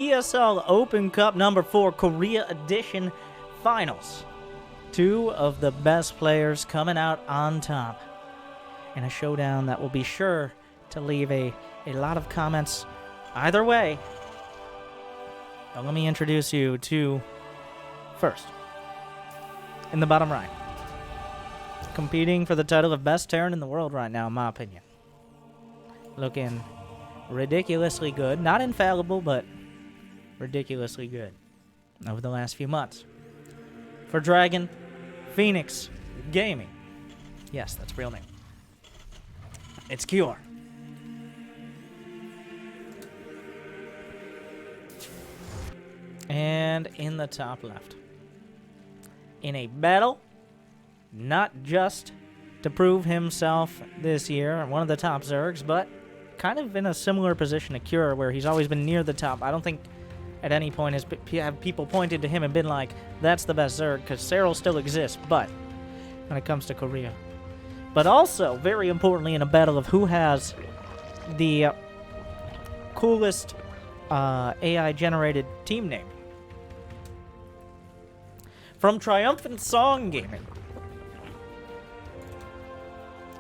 ESL Open Cup number 4 Korea Edition Finals. Two of the best players coming out on top in a showdown that will be sure to leave a lot of comments either way. But let me introduce you to first, in the bottom right, competing for the title of best Terran in the world right now, in my opinion. Looking ridiculously good. Not infallible, but ridiculously good over the last few months. For Dragon, Phoenix Gaming. Yes, that's real name. It's Cure. And in the top left, in a battle, not just to prove himself this year, one of the top Zergs, but kind of in a similar position to Cure, where he's always been near the top. I don't think at any point have people pointed to him and been like, that's the best Zerg, because Cyril still exists, but when it comes to Korea. But also, very importantly, in a battle of who has the coolest AI-generated team name. From Triumphant Song Gaming,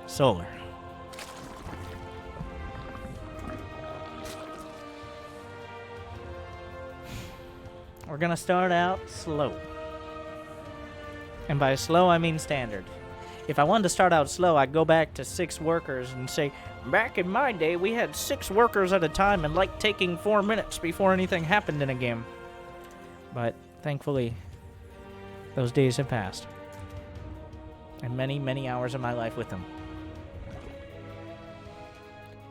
Solar. We're gonna start out slow. And by slow, I mean standard. If I wanted to start out slow, I'd go back to 6 workers and say, back in my day, we had 6 workers at a time and like taking 4 minutes before anything happened in a game. But thankfully, those days have passed. And many, many hours of my life with them.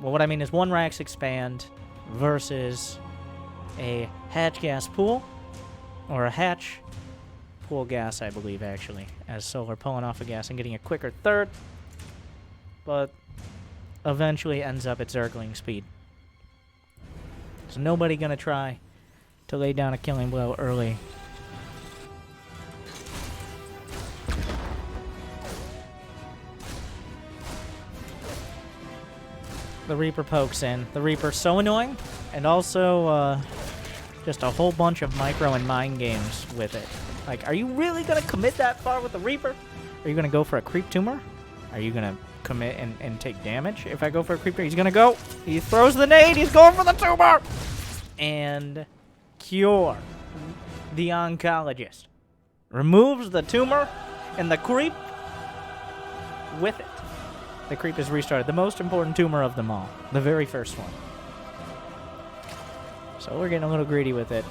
Well, what I mean is 1 Rax expand versus a hatch gas pool. Or a hatch pool gas, I believe, actually, as Solar pulling off a gas and getting a quicker third, but eventually ends up at Zergling speed. So nobody gonna try to lay down a killing blow early. The Reaper pokes in. The Reaper's so annoying, and also, just a whole bunch of micro and mind games with it. Like, are you really going to commit that far with the Reaper? Are you going to go for a creep tumor? Are you going to commit and take damage if I go for a creep tumor? He's going to go. He throws the nade. He's going for the tumor. And Cure, the oncologist, removes the tumor and the creep with it. The creep is restarted. The most important tumor of them all. The very first one. So we're getting a little greedy with it.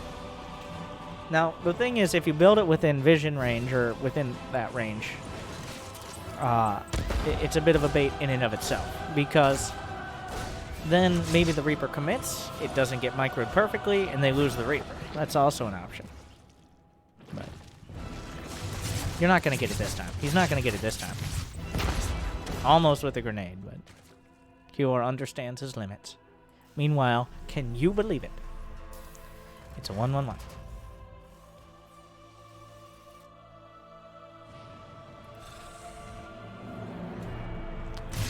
Now, the thing is, if you build it within vision range, or within that range, it's a bit of a bait in and of itself. Because then maybe the Reaper commits, it doesn't get microed perfectly, and they lose the Reaper. That's also an option. But you're not going to get it this time. He's not going to get it this time. Almost with a grenade, but Cure understands his limits. Meanwhile, can you believe it? It's a 1-1-1.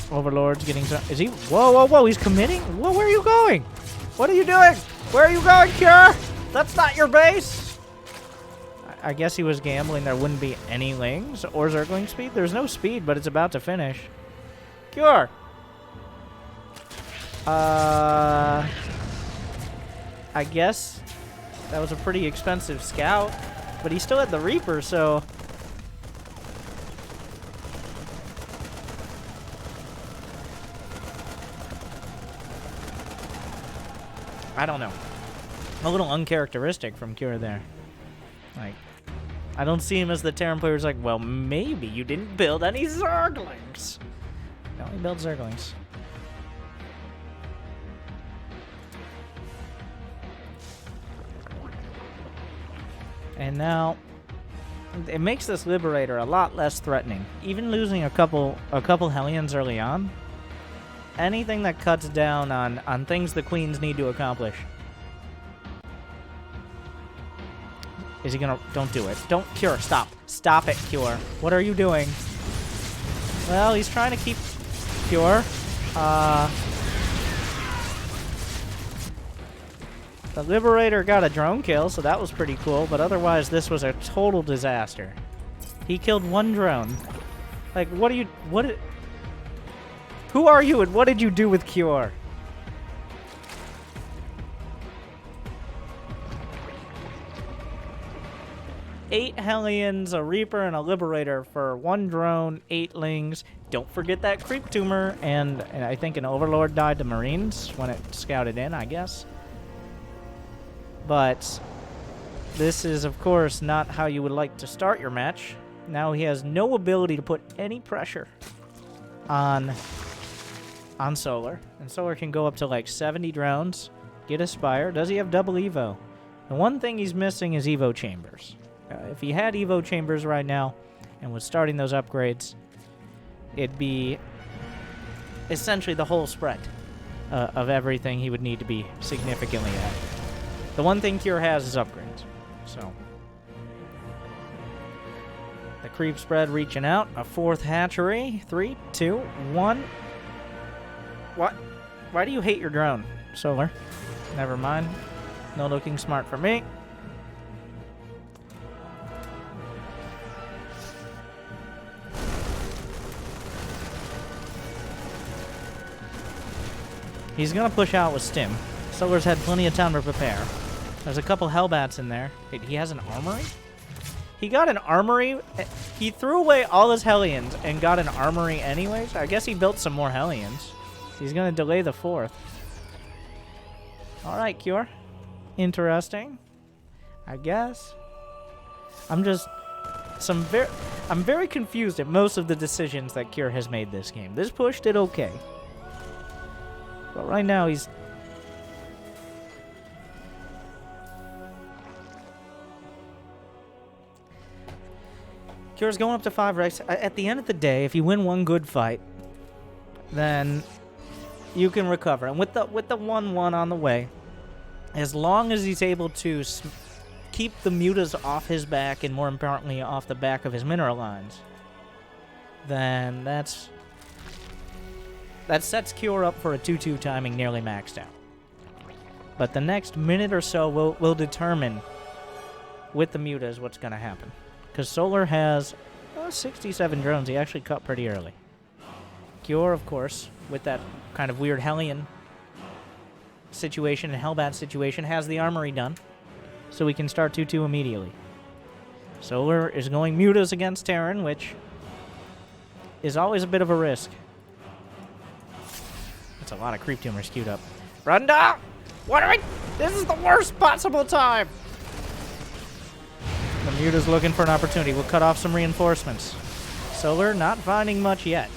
Overlord's getting some. Is he? Whoa, whoa, whoa. He's committing? Whoa, where are you going? What are you doing? Where are you going, Cure? That's not your base. I guess he was gambling there wouldn't be any lings or Zergling speed. There's no speed, but it's about to finish. Cure. I guess that was a pretty expensive scout, but he still had the Reaper, so I don't know. A little uncharacteristic from Cure there. Like, I don't see him as the Terran player who's like, well, maybe you didn't build any Zerglings. No, he built Zerglings. And now, it makes this Liberator a lot less threatening. Even losing a couple Hellions early on, anything that cuts down on things the Queens need to accomplish. Is he gonna? Don't do it. Don't, Cure, stop. Stop it, Cure. What are you doing? Well, he's trying to keep Cure. The Liberator got a drone kill, so that was pretty cool, but otherwise this was a total disaster. He killed one drone. Like, who are you and what did you do with Cure? Eight Hellions, a Reaper, and a Liberator for one drone, 8 Lings. Don't forget that Creep Tumor, and I think an Overlord died to Marines when it scouted in, I guess. But this is, of course, not how you would like to start your match. Now he has no ability to put any pressure on Solar. And Solar can go up to like 70 drones, get a Spire. Does he have double Evo? The one thing he's missing is Evo Chambers. If he had Evo Chambers right now and was starting those upgrades, it'd be essentially the whole spread of everything he would need to be significantly ahead. The one thing Cure has is upgrades. So the creep spread reaching out. A 4th hatchery. 3, 2, 1. What? Why do you hate your drone, Solar? Never mind. No looking smart for me. He's going to push out with Stim. Solar's had plenty of time to prepare. There's a couple Hellbats in there. Wait, he has an armory? He got an armory? He threw away all his Hellions and got an armory anyways? I guess he built some more Hellions. He's going to delay the 4th. Alright, Cure. Interesting. I guess. I'm very confused at most of the decisions that Cure has made this game. This push did okay. But right now he's... Cure's going up to 5 ranks. At the end of the day, if you win one good fight, then you can recover. And with the 1-1 on the way, as long as he's able to keep the mutas off his back and more importantly off the back of his mineral lines, then that sets Cure up for a 2-2 timing nearly maxed out. But the next minute or so will determine with the mutas what's going to happen. Because Solar has 67 drones. He actually cut pretty early. Cure, of course, with that kind of weird Hellion situation and Hellbat situation, has the armory done. So we can start 2-2 immediately. Solar is going mutas against Terran, which is always a bit of a risk. That's a lot of Creep Tumors queued up. Runda! This is the worst possible time! The Muta's looking for an opportunity. We'll cut off some reinforcements. Solar not finding much yet.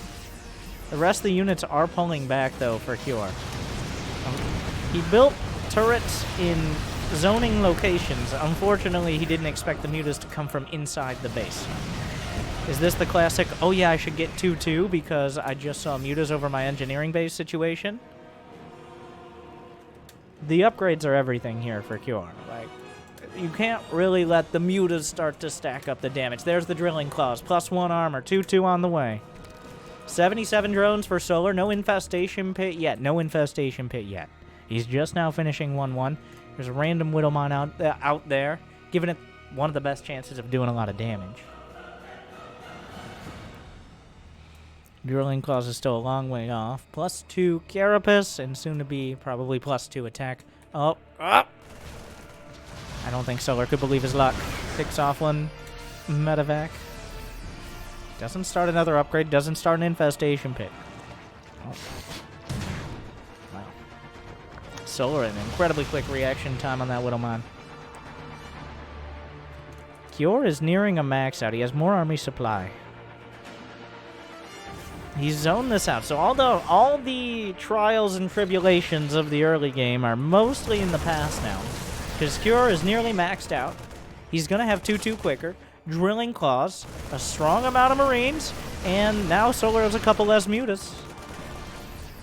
The rest of the units are pulling back, though, for Cure. He built turrets in zoning locations. Unfortunately, he didn't expect the Mutas to come from inside the base. Is this the classic, oh yeah, I should get 2-2 because I just saw Mutas over my engineering base situation? The upgrades are everything here for Cure. Like, you can't really let the Mutas start to stack up the damage. There's the Drilling Claws, +1 armor, 2-2 on the way. 77 drones for Solar, no Infestation Pit yet. No Infestation Pit yet. He's just now finishing 1-1. There's a random Widowmine out there, giving it one of the best chances of doing a lot of damage. Drilling Claws is still a long way off. +2 Carapace, and soon to be probably +2 attack. Oh, up! I don't think Solar could believe his luck. Picks off one Medevac. Doesn't start another upgrade, doesn't start an Infestation Pit. Oh. Wow. Solar, an incredibly quick reaction time on that Widowmine. Cure is nearing a max out. He has more army supply. He's zoned this out. So all the trials and tribulations of the early game are mostly in the past now. Because Cure is nearly maxed out. He's going to have 2-2 quicker. Drilling Claws, a strong amount of Marines, and now Solar has a couple less Mutas.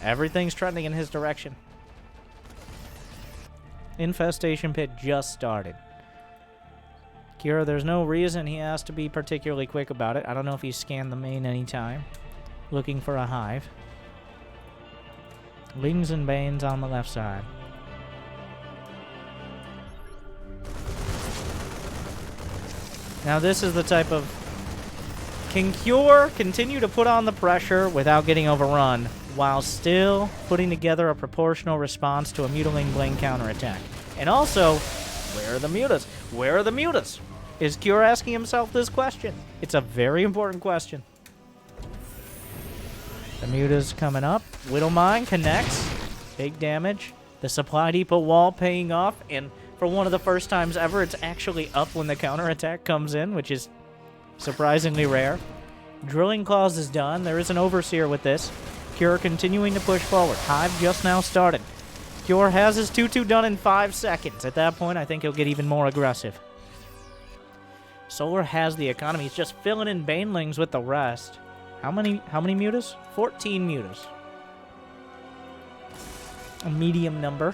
Everything's trending in his direction. Infestation Pit just started. Cure, there's no reason he has to be particularly quick about it. I don't know if he scanned the main anytime. Looking for a hive. Lings and Banes on the left side. Now this is the type of... Can Cure continue to put on the pressure without getting overrun, while still putting together a proportional response to a Mutiling Blade counterattack? And also, where are the mutas? Where are the mutas? Is Cure asking himself this question? It's a very important question. The mutas coming up. Widowmine connects. Big damage. The supply depot wall paying off, and for one of the first times ever, it's actually up when the counterattack comes in, which is surprisingly rare. Drilling Claws is done. There is an Overseer with this. Cure continuing to push forward. Hive just now started. Cure has his 2-2 done in 5 seconds. At that point, I think he'll get even more aggressive. Solar has the economy. He's just filling in Banelings with the rest. How many mutas? 14 mutas. A medium number.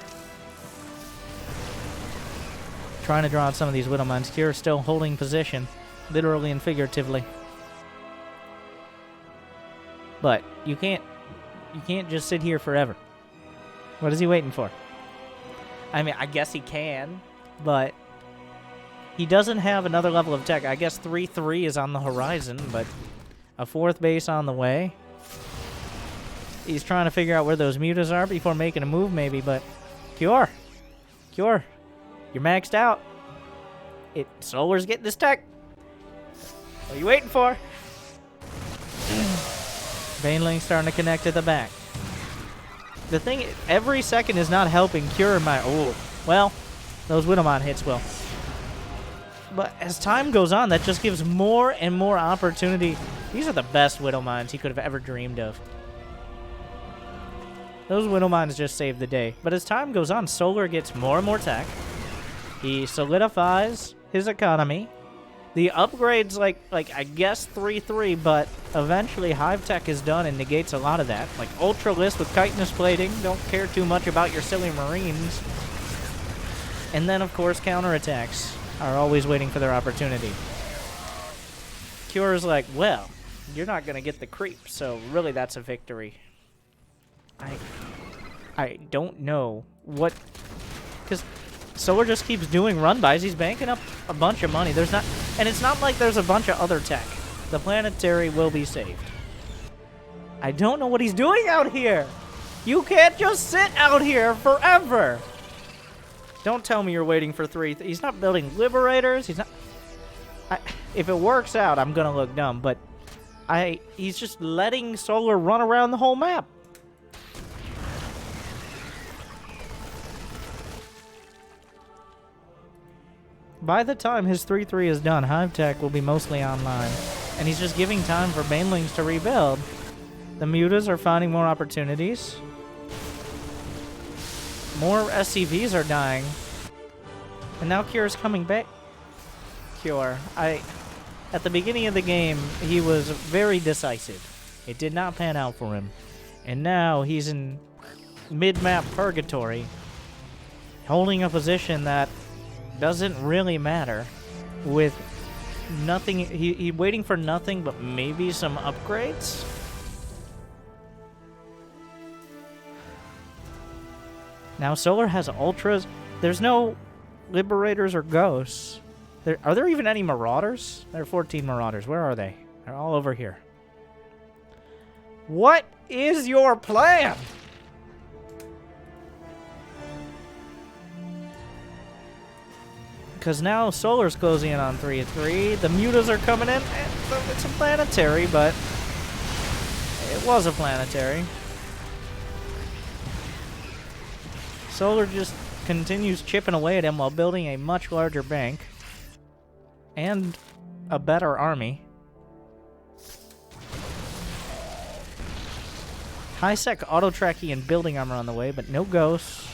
Trying to draw out some of these Widowmines. Cure still holding position, literally and figuratively. But you can't just sit here forever. What is he waiting for? I mean, I guess he can, but he doesn't have another level of tech. I guess 3-3 is on the horizon, but a 4th base on the way. He's trying to figure out where those mutas are before making a move, maybe, but Cure, you're maxed out. Solar's getting this tech. What are you waiting for? Baneling starting to connect at the back. The thing, every second is not helping Cure my... Oh, well, those Widowmine hits will. But as time goes on, that just gives more and more opportunity. These are the best Widowmines he could have ever dreamed of. Those Widowmines just saved the day. But as time goes on, Solar gets more and more tech. He solidifies his economy. The upgrades, like I guess 3-3, but eventually Hive Tech is done and negates a lot of that. Like Ultralisk with chitinous plating, don't care too much about your silly Marines. And then, of course, counterattacks are always waiting for their opportunity. Cure's like, well, you're not going to get the creep, so really that's a victory. I don't know what... Because Solar just keeps doing run-bys. He's banking up a bunch of money. There's not... And it's not like there's a bunch of other tech. The planetary will be saved. I don't know what he's doing out here. You can't just sit out here forever. Don't tell me you're waiting for 3... He's not building Liberators. He's not... if it works out, I'm going to look dumb. But he's just letting Solar run around the whole map. By the time his 3-3 is done, Hive Tech will be mostly online. And he's just giving time for Banelings to rebuild. The mutas are finding more opportunities. More SCVs are dying. And now Cure's coming back. Cure. At the beginning of the game, he was very decisive. It did not pan out for him. And now he's in mid-map purgatory, holding a position that doesn't really matter, with nothing. He waiting for nothing but maybe some upgrades. Now Solar has ultras. There's no Liberators or Ghosts. Are there even any Marauders? There are 14 Marauders. Where are they? They're all over here. What is your plan? Because now Solar's closing in on 3-3. The mutas are coming in. It's a planetary, but it was a planetary. Solar just continues chipping away at him while building a much larger bank and a better army. High-sec auto-tracking and building armor on the way, but no ghosts.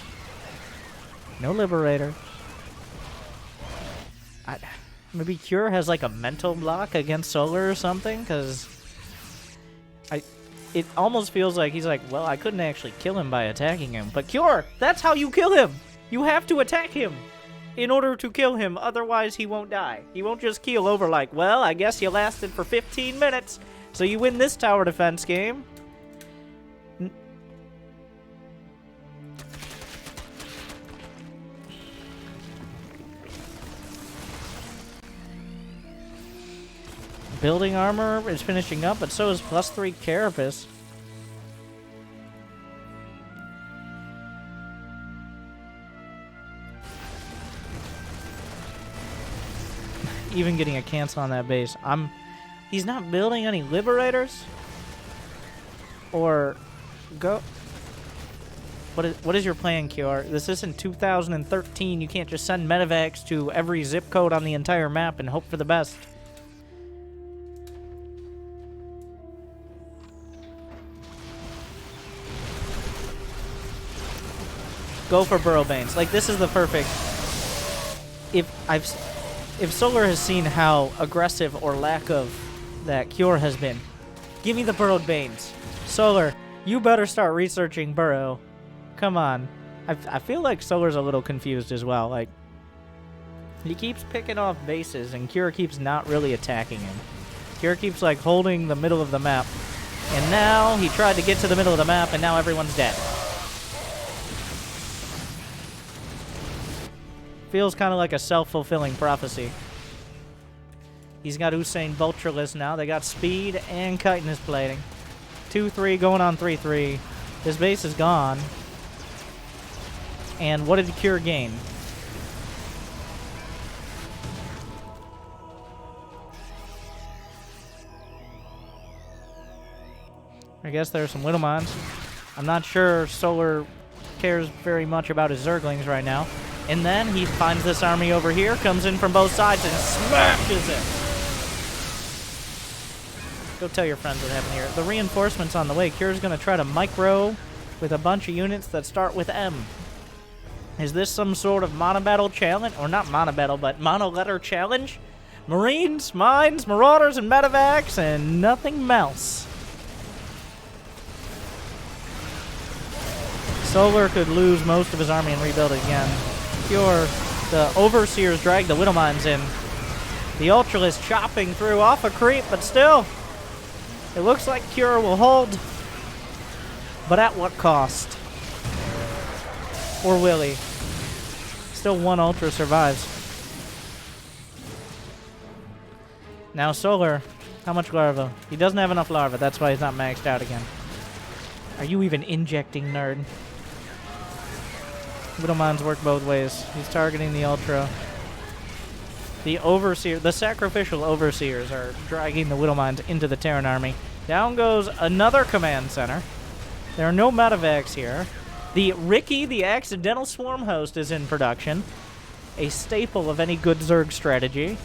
No Liberator. Maybe Cure has like a mental block against Solar or something, because it almost feels like he's like, well, I couldn't actually kill him by attacking him. But Cure, that's how you kill him. You have to attack him in order to kill him, otherwise he won't die. He won't just keel over like, well, I guess you lasted for 15 minutes, so you win this tower defense game. Building armor is finishing up, but so is +3 Carapace. Even getting a cancel on that base. He's not building any Liberators? Or go... What is your plan, Kior? This isn't 2013. You can't just send medevacs to every zip code on the entire map and hope for the best. Go for Burrowbanes. Like, this is the perfect... If Solar has seen how aggressive or lack of that Kior has been, give me the Burrowed Banes. Solar, you better start researching Burrow. Come on. I feel like Solar's a little confused as well. Like, he keeps picking off bases, and Cure keeps not really attacking him. Cure keeps, like, holding the middle of the map. And now he tried to get to the middle of the map, and now everyone's dead. Feels kind of like a self-fulfilling prophecy. He's got Usain Vultureless now. They got speed and chitinous plating. 2-3 going on 3-3. His base is gone. And what did Cure gain? I guess there's some Widowmines. I'm not sure Solar cares very much about his Zerglings right now. And then he finds this army over here, comes in from both sides, and smashes it. Go tell your friends what happened here. The reinforcements on the way. Cure's going to try to micro with a bunch of units that start with M. Is this some sort of mono-battle challenge? Or not mono-battle, but mono-letter challenge? Marines, Mines, Marauders, and Medevacs, and nothing else. Solar could lose most of his army and rebuild it again. Cure, the Overseers drag the Widowmines in. The Ultralist chopping through off a creep, but still, it looks like Cure will hold. But at what cost? Or will he? Still one Ultra survives. Now Solar, how much larva? He doesn't have enough larva, that's why he's not maxed out again. Are you even injecting, nerd? Widowmines work both ways. He's targeting the Ultra. The Overseer, the sacrificial Overseers are dragging the Widowmines into the Terran army. Down goes another command center. There are no medevacs here. The Ricky, the accidental swarm host, is in production. A staple of any good Zerg strategy.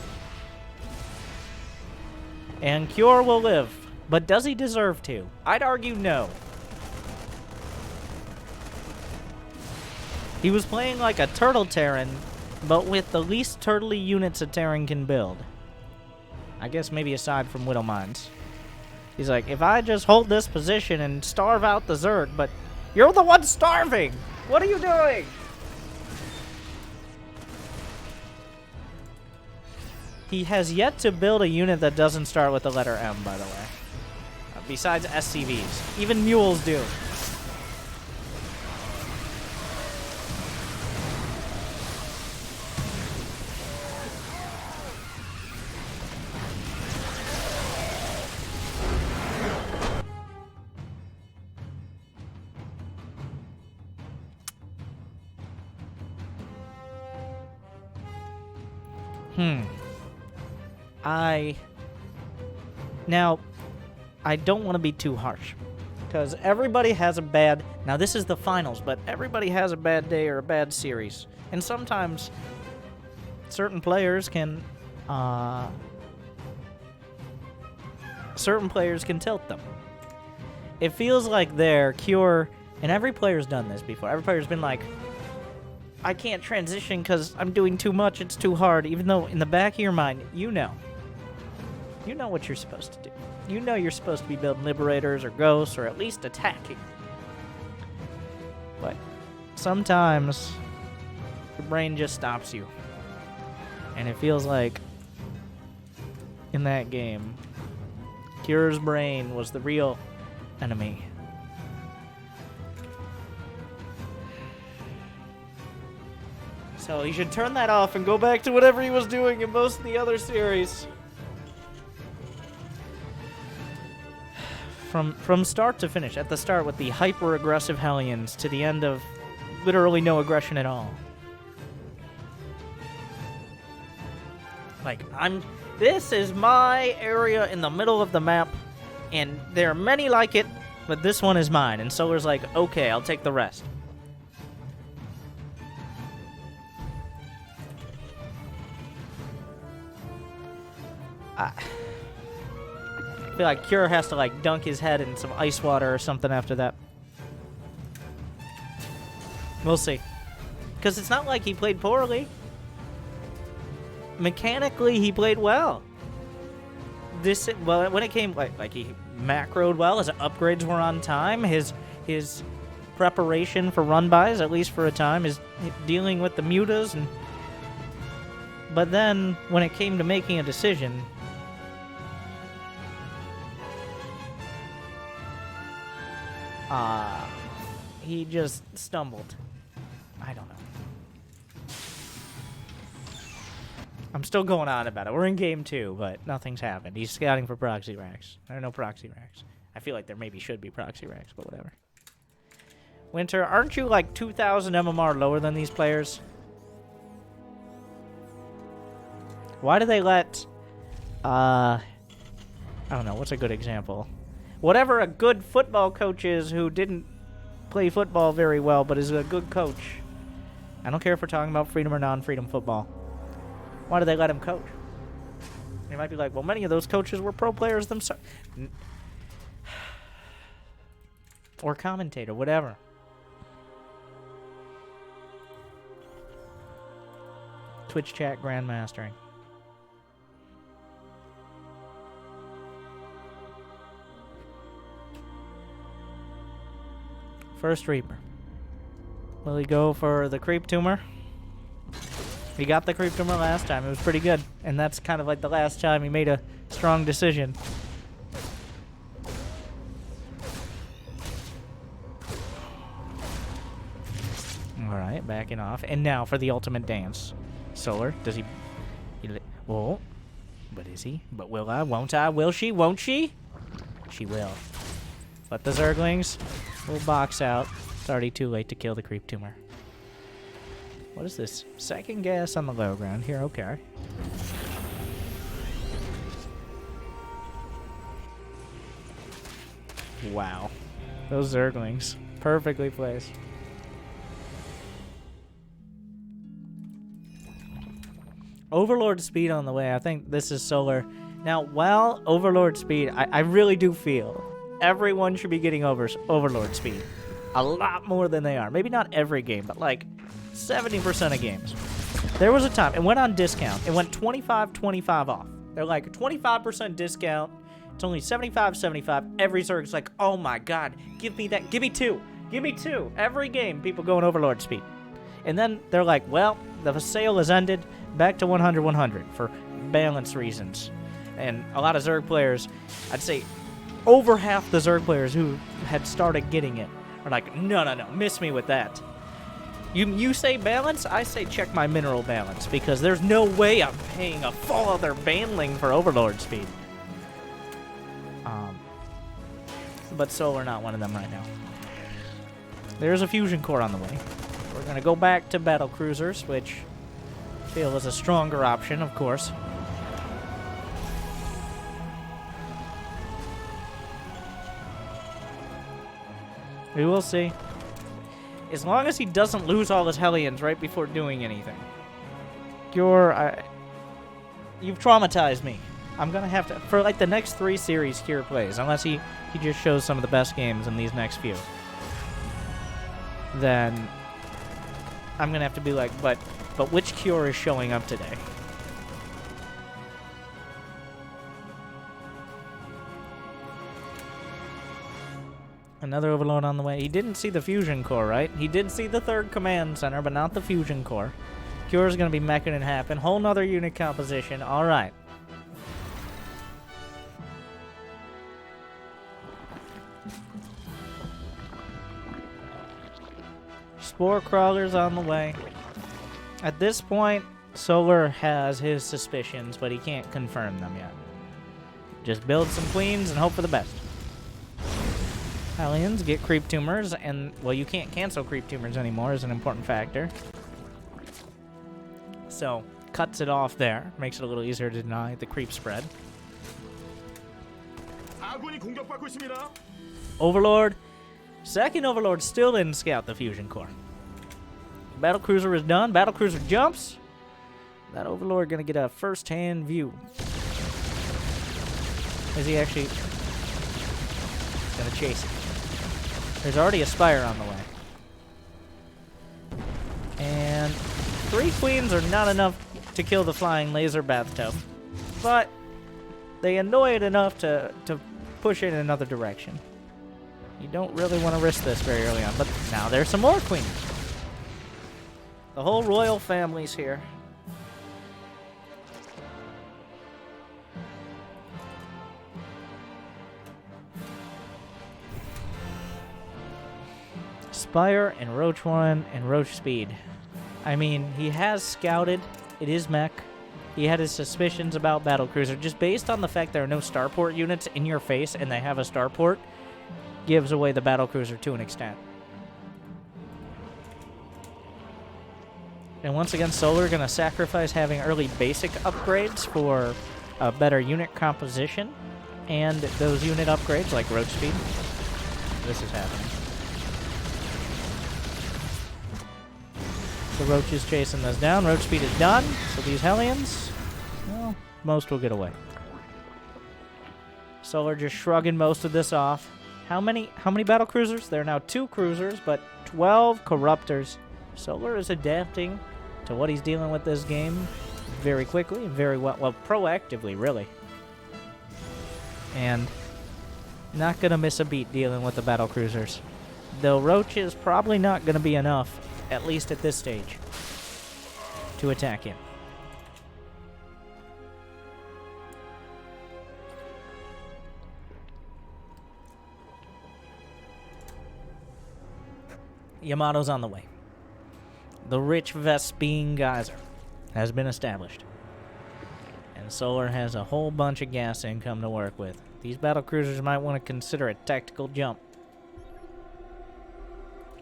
And Cure will live. But does he deserve to? I'd argue no. He was playing like a turtle Terran, but with the least turtly units a Terran can build. I guess maybe aside from Widowmines. He's like, if I just hold this position and starve out the Zerg, but you're the one starving! What are you doing? He has yet to build a unit that doesn't start with the letter M, by the way. Besides SCVs. Even mules do. Now, I don't want to be too harsh, because everybody has a bad... Now, this is the finals, but everybody has a bad day or a bad series. And sometimes certain players can... tilt them. It feels like their Cure... And every player's done this before. Every player's been like, I can't transition because I'm doing too much, it's too hard. Even though in the back of your mind, you know. You know what you're supposed to do. You know you're supposed to be building Liberators or Ghosts or at least attacking. But sometimes your brain just stops you. And it feels like in that game, Cure's brain was the real enemy. So he should turn that off and go back to whatever he was doing in most of the other series. From start to finish, at the start with the hyper-aggressive Hellions to the end of literally no aggression at all. Like, this is my area in the middle of the map, and there are many like it, but this one is mine. And Solar's like, okay, I'll take the rest. I feel like Cure has to, like, dunk his head in some ice water or something after that. We'll see. Because it's not like he played poorly. Mechanically, he played well. When it came, like he macroed well, his upgrades were on time, his preparation for run-bys, at least for a time, is dealing with the mutas, but then, when it came to making a decision, he just stumbled. I don't know. I'm still going on about it. We're in game 2, but nothing's happened. He's scouting for proxy racks. There are no proxy racks. I feel like there maybe should be proxy racks, but whatever. Winter, aren't you like 2,000 MMR lower than these players? Why do they let... I don't know, what's a good example? Whatever a good football coach is who didn't play football very well, but is a good coach. I don't care if we're talking about freedom or non-freedom football. Why do they let him coach? You might be like, well, many of those coaches were pro players themselves. Or commentator, whatever. Twitch chat grandmastering. First Reaper. Will he go for the creep tumor? He got the creep tumor last time. It was pretty good. And that's kind of like the last time he made a strong decision. Alright, backing off. And now for the ultimate dance. Solar, does he... Whoa. But is he? But will I? Won't I? Will she? Won't she? She will. Let the Zerglings will box out. It's already too late to kill the creep tumor. What is this? Second gas on the low ground here. Okay. Wow. Those Zerglings. Perfectly placed. Overlord speed on the way. I think this is Solar. Now, while Overlord speed, I really do feel everyone should be getting Overlord speed. A lot more than they are. Maybe not every game, but like 70% of games. There was a time, it went on discount. It went 25-25 off. They're like, 25% discount. It's only 75-75. Every Zerg's like, oh my god, give me that. Give me two. Give me two. Every game, people go in Overlord speed. And then they're like, well, the sale has ended. Back to 100-100 for balance reasons. And a lot of Zerg players, I'd say over half the Zerg players who had started getting it are like, no, miss me with that. You say balance, I say check my mineral balance, because there's no way I'm paying a full other banling for Overlord speed. But Solar not one of them right now. There's a fusion core on the way. We're gonna go back to battle cruisers, which I feel is a stronger option, of course. We will see. As long as he doesn't lose all his Hellions right before doing anything. You've traumatized me. I'm going to have to... For like the next 3 series Cure plays, unless he just shows some of the best games in these next few, then I'm going to have to be like, but which Cure is showing up today? Another Overlord on the way. He didn't see the Fusion Core, right? He did see the 3rd Command Center, but not the Fusion Core. Cure's gonna be meching it happen. Whole nother unit composition. Alright. Spore Crawlers on the way. At this point, Solar has his suspicions, but he can't confirm them yet. Just build some queens and hope for the best. Hellions get creep tumors, and, well, you can't cancel creep tumors anymore is an important factor. So, cuts it off there. Makes it a little easier to deny the creep spread. Overlord. Second Overlord still didn't scout the fusion core. Battlecruiser is done. Battlecruiser jumps. That Overlord gonna get a first-hand view. Is he actually gonna chase it? There's already a Spire on the way. And 3 queens are not enough to kill the flying laser bathtub, but they annoy it enough to push it in another direction. You don't really want to risk this very early on, but now there's some more queens. The whole royal family's here. Spire and Roach 1 and Roach Speed. I mean, he has scouted. It is mech. He had his suspicions about Battlecruiser. Just based on the fact there are no starport units in your face and they have a starport, gives away the Battlecruiser to an extent. And once again, Solar going to sacrifice having early basic upgrades for a better unit composition and those unit upgrades like Roach Speed. This is happening. The Roach is chasing this down. Roach Speed is done. So these Hellions, well, most will get away. Solar just shrugging most of this off. How many Battlecruisers? There are now 2 cruisers, but 12 Corruptors. Solar is adapting to what he's dealing with this game very quickly and very well proactively, really. And not going to miss a beat dealing with the Battlecruisers. Though Roach is probably not going to be enough, at least at this stage, to attack him. Yamato's on the way. The rich Vespine geyser has been established. And Solar has a whole bunch of gas income to work with. These Battlecruisers might want to consider a tactical jump.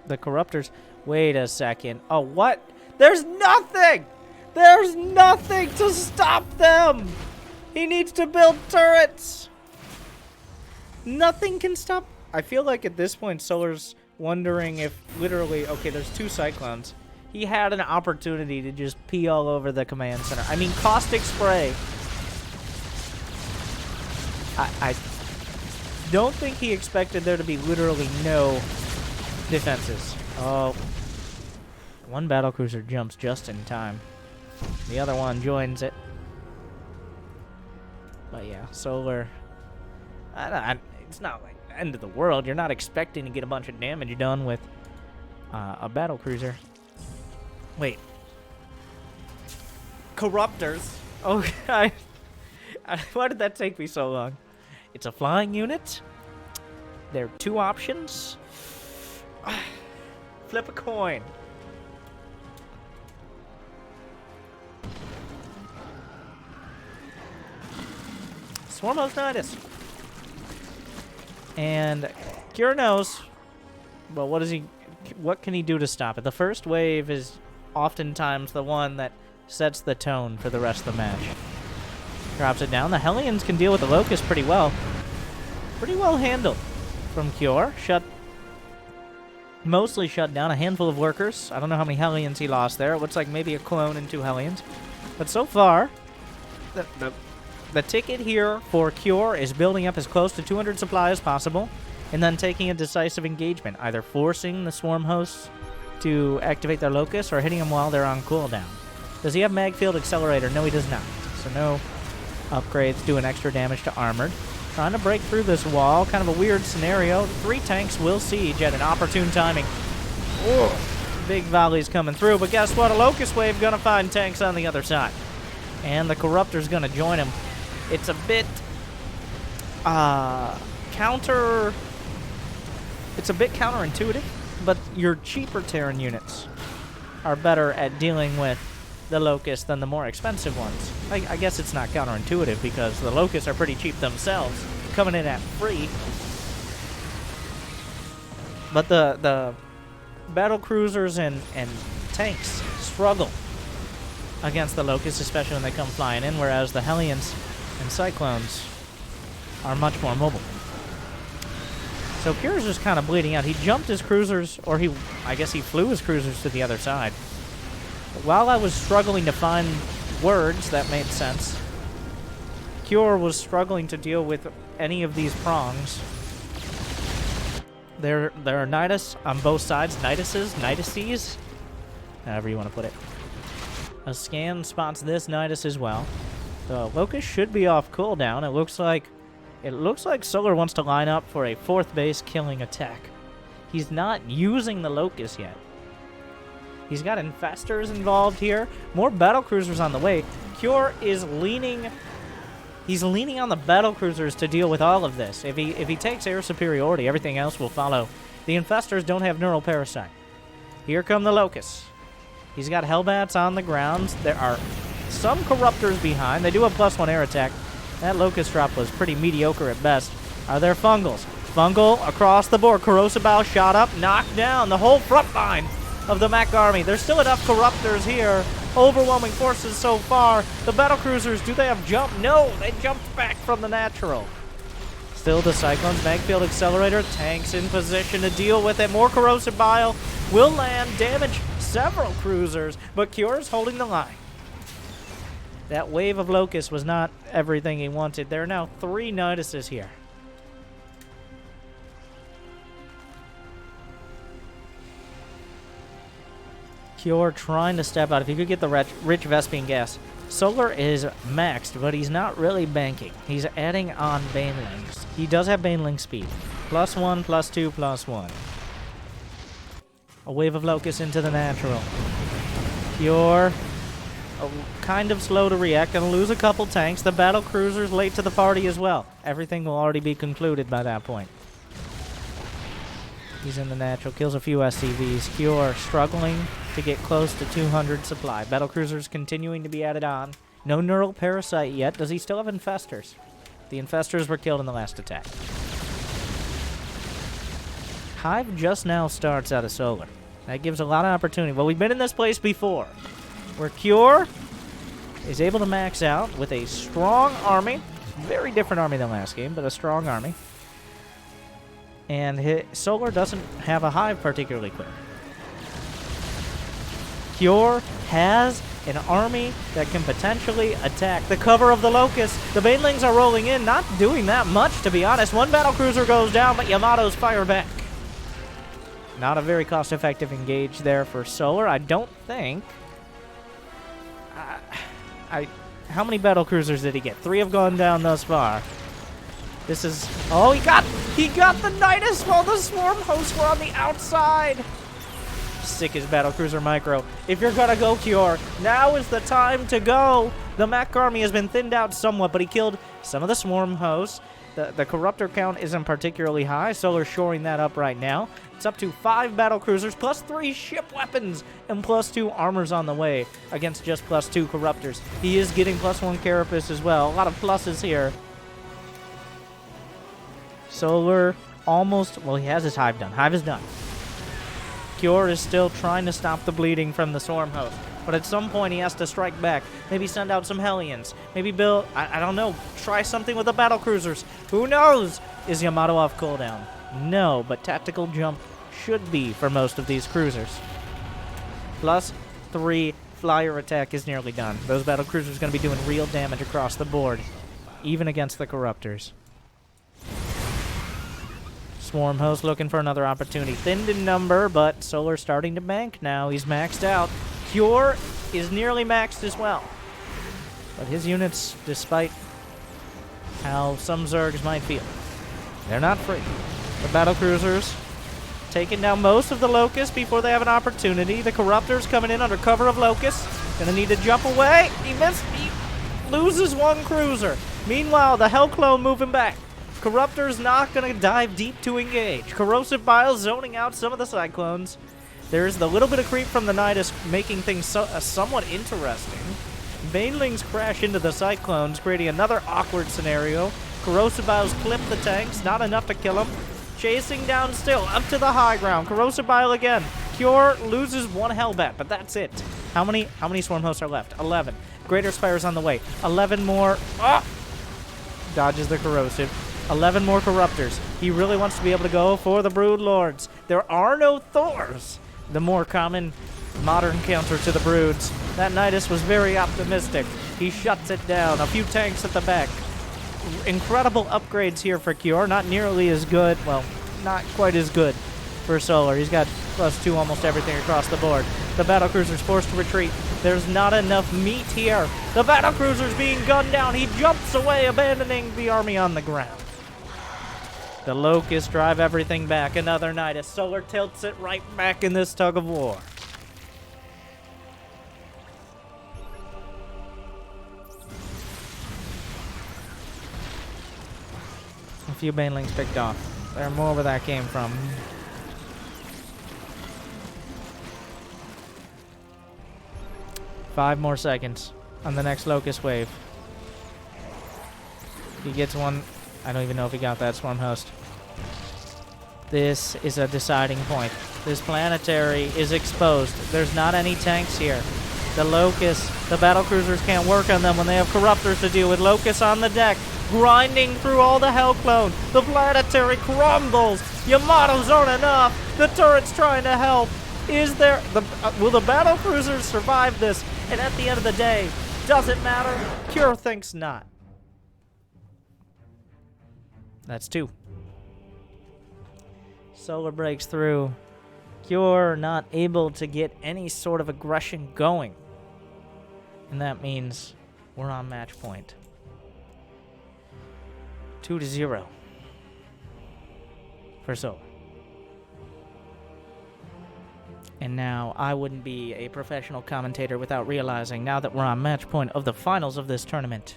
The Corruptors... Wait a second. Oh, what? There's nothing! There's nothing to stop them! He needs to build turrets! Nothing can stop... I feel like at this point, Solar's wondering if literally... Okay, there's 2 Cyclones. He had an opportunity to just pee all over the command center. I mean, Caustic Spray. I don't think he expected there to be literally no defenses. Oh... One Battlecruiser jumps just in time. The other one joins it. But yeah, Solar... it's not like the end of the world. You're not expecting to get a bunch of damage done with a Battlecruiser. Wait. Corruptors? Oh, why did that take me so long? It's a flying unit. There are 2 options. Flip a coin. Swarmosnitis. And Kira knows, well, what can he do to stop it? The first wave is oftentimes the one that sets the tone for the rest of the match. Drops it down. The Hellions can deal with the Locust pretty well. Pretty well handled from Cure. Mostly shut down. A handful of workers. I don't know how many Hellions he lost there. It looks like maybe a clone and 2 Hellions. But so far, the ticket here for Cure is building up as close to 200 supply as possible, and then taking a decisive engagement, either forcing the Swarm hosts to activate their Locust or hitting them while they're on cooldown. Does he have Magfield Accelerator? No, he does not. So no upgrades doing extra damage to Armored. Trying to break through this wall. Kind of a weird scenario. 3 tanks will siege at an opportune timing. Ooh, big volleys coming through, but guess what? A Locust Wave gonna find tanks on the other side. And the Corruptor's gonna join him. It's a bit counterintuitive, but your cheaper Terran units are better at dealing with the Locust than the more expensive ones. I guess it's not counterintuitive because the Locusts are pretty cheap themselves, coming in at free. But the battle cruisers and tanks struggle against the Locusts, especially when they come flying in, whereas the Hellions and Cyclones are much more mobile. So Kira's just kind of bleeding out. He jumped his cruisers, or I guess he flew his cruisers to the other side. But while I was struggling to find words that made sense, Cure was struggling to deal with any of these prongs. There are Nidus on both sides. Niduses, however you want to put it. A scan spots this Nidus as well. The Locust should be off cooldown. It looks like Solar wants to line up for a 4th base killing attack. He's not using the Locust yet. He's got Infestors involved here. More battlecruisers on the way. Cure is leaning... He's leaning on the battlecruisers to deal with all of this. If he takes air superiority, everything else will follow. The Infestors don't have Neural Parasite. Here come the Locusts. He's got Hellbats on the ground. There are some Corruptors behind. They do have +1 air attack. That Locust drop was pretty mediocre at best. Are there Fungals? Fungal across the board. Corrosive Bow shot up, knocked down the whole front line of the Mech Army. There's still enough Corruptors here. Overwhelming forces so far. The battlecruisers, do they have jump? No, they jumped back from the natural. Still the Cyclones, Magfield Accelerator, tanks in position to deal with it. More Corrosive Bile will land, damage several cruisers, but Cure's holding the line. That wave of Locust was not everything he wanted. There are now 3 Niduses here. Cure trying to step out. If you could get the rich Vespian gas. Solar is maxed, but he's not really banking. He's adding on Banelings. He does have Baneling speed. +1, +2, +1. A wave of Locusts into the natural. Cure kind of slow to react. Gonna lose a couple tanks. The battle cruisers late to the party as well. Everything will already be concluded by that point. He's in the natural. Kills a few SCVs. Cure struggling to get close to 200 supply. Battlecruisers continuing to be added on. No Neural Parasite yet. Does he still have Infestors? The Infestors were killed in the last attack. Hive just now starts out of Solar. That gives a lot of opportunity. Well, we've been in this place before, where Cure is able to max out with a strong army. Very different army than last game, but a strong army. And Solar doesn't have a Hive particularly quick. Cure has an army that can potentially attack the cover of the Locust. The Banelings are rolling in, not doing that much, to be honest. One battlecruiser goes down, but Yamato's fire back. Not a very cost-effective engage there for Solar, I don't think. How many battlecruisers did he get? 3 have gone down thus far. This is... Oh, he got the Nidus while the Swarm hosts were on the outside. Sick as Battlecruiser Micro. If you're gonna go Cure, now is the time to go. The Mech Army has been thinned out somewhat, but he killed some of the Swarm hosts. The Corruptor count isn't particularly high. Solar's shoring that up right now. It's up to 5 Battlecruisers, +3 ship weapons, and +2 armors on the way against just +2 Corruptors. He is getting +1 Carapace as well. A lot of pluses here. Solar almost... Well, he has his Hive done. Hive is done. Cure is still trying to stop the bleeding from the Swarm host. But at some point, he has to strike back. Maybe send out some Hellions. Maybe build... I don't know. Try something with the Battlecruisers. Who knows? Is Yamato off cooldown? No, but Tactical Jump should be for most of these cruisers. +3 Flyer attack is nearly done. Those Battlecruisers are going to be doing real damage across the board, even against the Corruptors. Swarm host looking for another opportunity. Thinned in number, but Solar starting to bank now. He's maxed out. Cure is nearly maxed as well. But his units, despite how some Zergs might feel, they're not free. The Battlecruisers taking down most of the Locusts before they have an opportunity. The Corruptors coming in under cover of Locusts. Gonna need to jump away. He missed. He loses 1 cruiser. Meanwhile, the Hellclone moving back. Corruptor's not going to dive deep to engage. Corrosive Bile zoning out some of the Cyclones. There's the little bit of creep from the Nidus making things somewhat interesting. Banelings crash into the Cyclones, creating another awkward scenario. Corrosive Biles clip the tanks, not enough to kill them. chasing down still, up to the high ground. Corrosive Bile again. Cure loses one Hellbat, but that's it. How many Swarm Hosts are left? 11. Greater Spire's on the way. 11 more. Ah! Dodges the Corrosive. 11 more Corruptors. He really wants to be able to go for the Brood Lords. There are no Thors. The more common modern counter to the Broods. That Nidus was very optimistic. He shuts it down. A few tanks at the back. Incredible upgrades here for Cure. Not nearly as good. Well, not quite as good for Solar. He's got +2 almost everything across the board. The Battlecruiser's forced to retreat. There's not enough meat here. The Battlecruiser's being gunned down. He jumps away, abandoning the army on the ground. The Locusts drive everything back. Another Nidus. Solar tilts it right back in this tug of war. A few Banelings picked off. There are more where that came from. Five more seconds on the next Locust wave. He gets one. I don't even know if he got that Swarm Host. This is a deciding point. This planetary is exposed. There's not any tanks here. The Locusts, the Battlecruisers can't work on them when they have Corruptors to deal with. Locusts on the deck, grinding through all the Hellclone. The planetary crumbles. Yamato's aren't enough. The turret's trying to help. Will the Battlecruisers survive this? And at the end of the day, does it matter? Cure thinks not. That's 2. Solar breaks through. Cure not able to get any sort of aggression going. And that means we're on match point. 2-0 for Solar. And now, I wouldn't be a professional commentator without realizing, now that we're on match point of the finals of this tournament,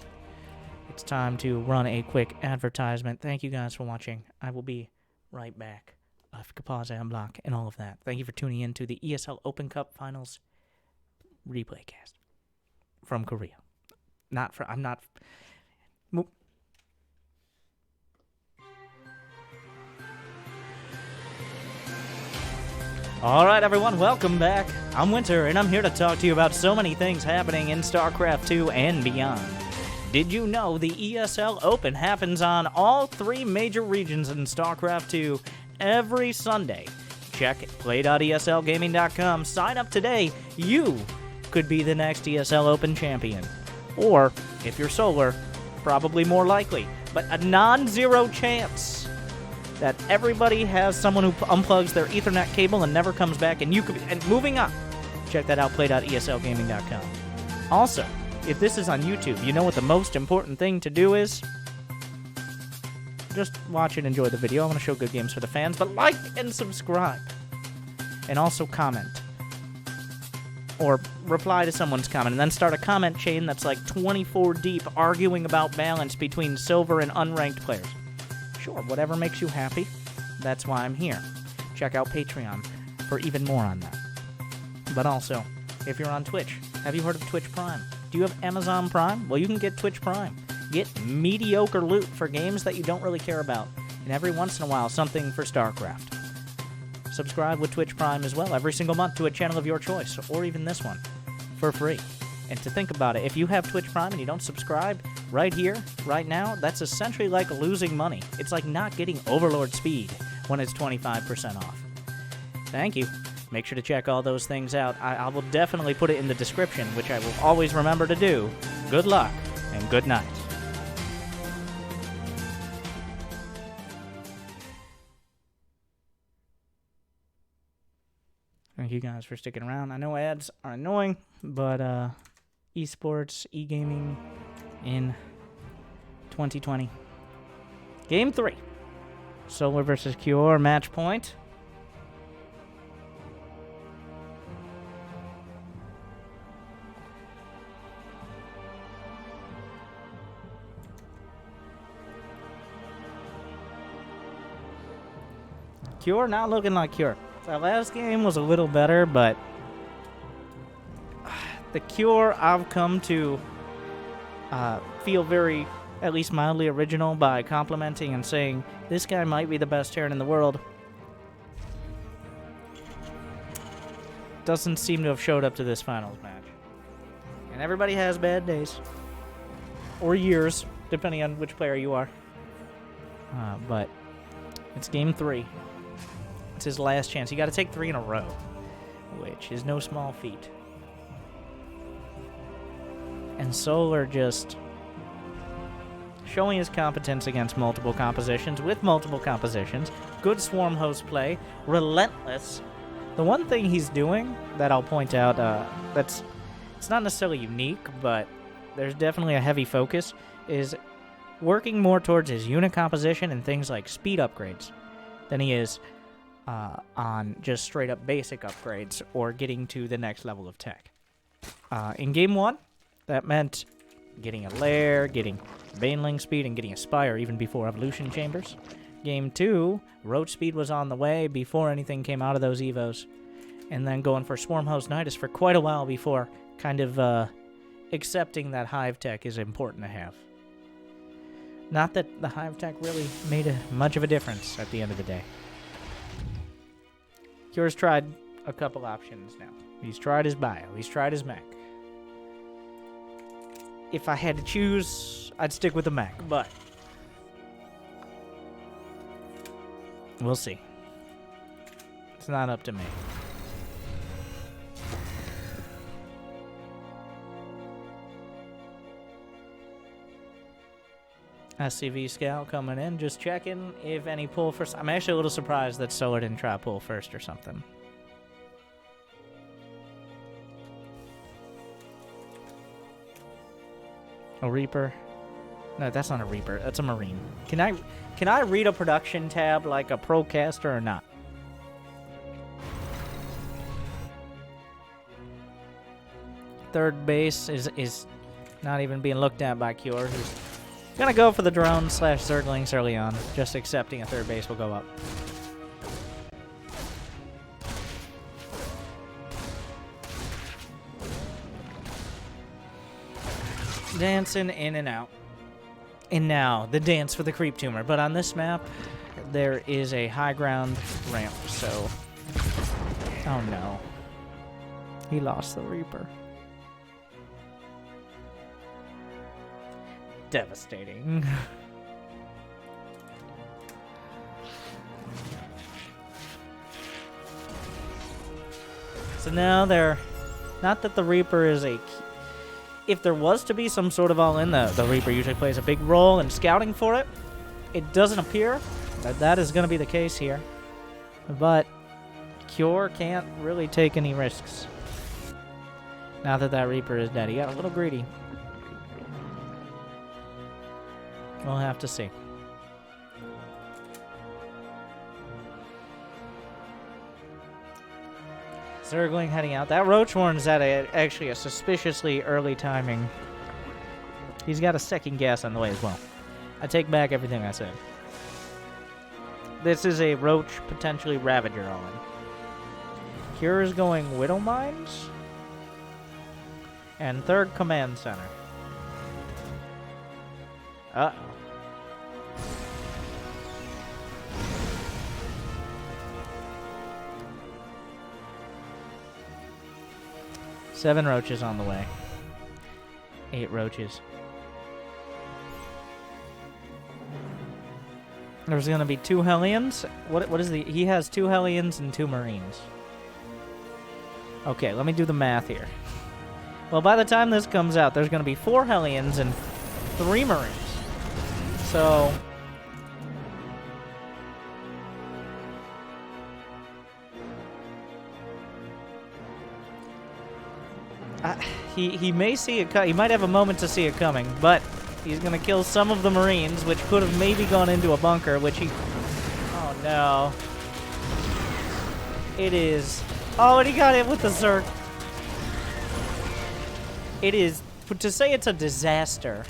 it's time to run a quick advertisement. Thank you guys for watching. I will be right back. Pause, unblock, and all of that. Thank you for tuning in to the ESL Open Cup Finals replay cast from Korea. All right, everyone, welcome back. I'm Winter, and I'm here to talk to you about so many things happening in StarCraft 2 and beyond. Did you know the ESL Open happens on all 3 major regions in StarCraft 2 every Sunday? Check play.eslgaming.com. Sign up today. You could be the next ESL Open champion. Or, if you're Solar, probably more likely, but a non-zero chance that everybody has someone who unplugs their Ethernet cable and never comes back, and you could be, and moving on. Check that out, play.eslgaming.com. Also, if this is on YouTube, you know what the most important thing to do is? Just watch and enjoy the video. I want to show good games for the fans, but like and subscribe. And also comment. Or reply to someone's comment, and then start a comment chain that's like 24 deep, arguing about balance between silver and unranked players. Sure, whatever makes you happy, that's why I'm here. Check out Patreon for even more on that. But also, if you're on Twitch, have you heard of Twitch Prime? Do you have Amazon Prime? Well, you can get Twitch Prime. Get mediocre loot for games that you don't really care about, and every once in a while, something for StarCraft. Subscribe with Twitch Prime as well every single month to a channel of your choice, or even this one, for free. And to think about it, if you have Twitch Prime and you don't subscribe, right here, right now, that's essentially like losing money. It's like not getting Overlord speed when it's 25% off. Thank you. Make sure to check all those things out. I will definitely put it in the description, which I will always remember to do. Good luck, and good night. Thank you guys for sticking around. I know ads are annoying, but esports, e-gaming in 2020. Game 3. Solar versus Cure, match point. Cure not looking like Cure. Our last game was a little better, but the Cure I've come to feel very at least mildly original by complimenting and saying, this guy might be the best Terran in the world, doesn't seem to have showed up to this finals match. And everybody has bad days. Or years, depending on which player you are. But it's game 3. It's his last chance. You got to take 3 in a row, which is no small feat. And Solar just showing his competence against multiple compositions, with multiple compositions. Good swarm host play. Relentless. The one thing he's doing that I'll point out, it's not necessarily unique, but there's definitely a heavy focus, is working more towards his unit composition and things like speed upgrades than he is on just straight up basic upgrades or getting to the next level of tech. In Game 1, that meant getting a lair, getting Baneling speed, and getting a Spire even before Evolution Chambers. Game 2, Roach speed was on the way before anything came out of those Evos. And then going for Swarm Host Nidus for quite a while before kind of accepting that Hive Tech is important to have. Not that the Hive Tech really made much of a difference at the end of the day. Cure's tried a couple options now. He's tried his bio. He's tried his mech. If I had to choose, I'd stick with the mech, but we'll see. It's not up to me. SCV Scout coming in, just checking if any pull first. I'm actually a little surprised that Solar didn't try pull first or something. A Reaper? No, that's not a Reaper. That's a Marine. Can I read a production tab like a Procaster or not? Third base is not even being looked at by Cure, who's gonna go for the drone / Zerglings early on. Just accepting a third base will go up. Dancing in and out. And now, the dance for the Creep Tumor. But on this map, there is a high ground ramp, so... Oh no. He lost the Reaper. Devastating. So now they're... Not that the Reaper is a... If there was to be some sort of all-in, the Reaper usually plays a big role in scouting for it. It doesn't appear that that is going to be the case here. But Cure can't really take any risks. Now that that Reaper is dead. He got a little greedy. We'll have to see. Zergling heading out. That Roach Warren's at actually a suspiciously early timing. He's got a second gas on the way as well. I take back everything I said. This is a Roach, potentially Ravager all-in. Cure is going Widow Mines. And third Command Center. Uh-oh. Seven roaches on the way. 8 roaches. There's going to be 2 Hellions. What is the... He has 2 Hellions and 2 Marines. Okay, let me do the math here. Well, by the time this comes out, there's going to be 4 Hellions and 3 Marines. So... He may see it. He might have a moment to see it coming, but he's gonna kill some of the Marines, which could have maybe gone into a bunker. Which he. Oh no! It is. Oh, and he got hit with the Zerg. It is. To say it's a disaster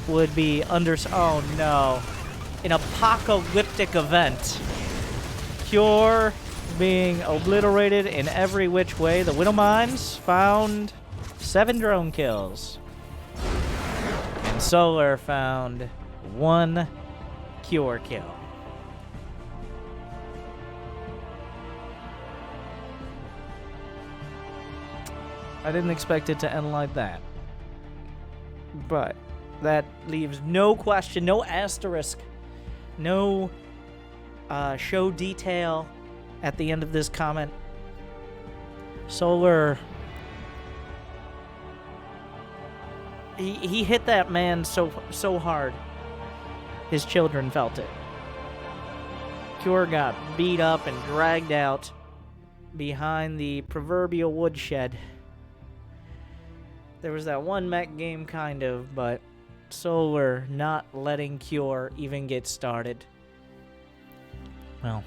would be under. Oh no! An apocalyptic event. Cure being obliterated in every which way. The Widow Mines found 7 drone kills. And And Solar found 1 cure kill. I didn't expect it to end like that. But that leaves no question, no asterisk, no show detail at the end of this comment. Solar, he hit that man so hard, his children felt it. Cure got beat up and dragged out behind the proverbial woodshed. There was that one mech game, kind of, but Solar not letting Cure even get started. Well,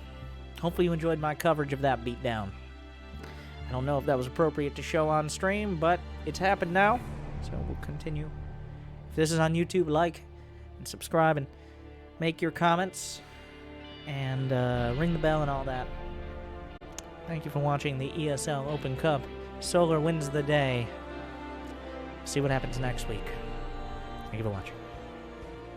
hopefully you enjoyed my coverage of that beatdown. I don't know if that was appropriate to show on stream, but it's happened now, so we'll continue. If this is on YouTube, like and subscribe and make your comments and ring the bell and all that. Thank you for watching the ESL Open Cup. Solar wins the day. See what happens next week. Thank you for watching.